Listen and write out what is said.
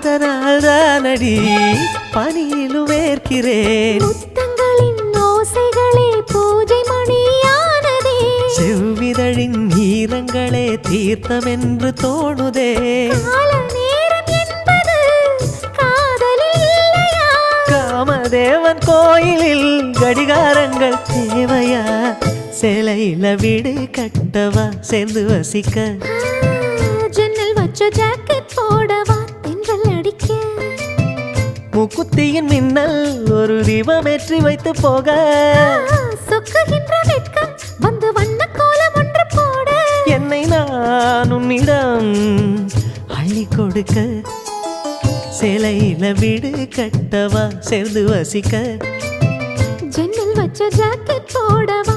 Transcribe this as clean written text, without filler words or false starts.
அதனால்தானடி பனியிலும் வேர்க்கிறேன். முத்தங்களின் ஓசைகளே பூஜை மணியானதே. செவ்விதழின் ஈரங்களே தீர்த்தமென்று தோணுதே. கால நேரம் என்பது காதலில் இல்லையா? காமதேவன் கோயிலில் கடிகாரங்கள் தேவையா? சேலையில வீடு கட்டவா சேர்ந்து வசிக்க? ஜன்னல் வச்ச ஜாக்கெட் போடவா தென்றல் அடிக்க? முக்குத்தியின் மின்னல் ஒரு தீபமேற்றி வைத்து போக. சொக்குகின்ற வெட்கம் வந்து வண்ண கோலம் ஒன்று போட. என்னை நான் உன்னிடம் அள்ளி கொடுக்க. சேலையில வீடு கட்டவா சேர்ந்து வசிக்க? ஜன்னல் வச்ச ஜாக்கெட் போடவா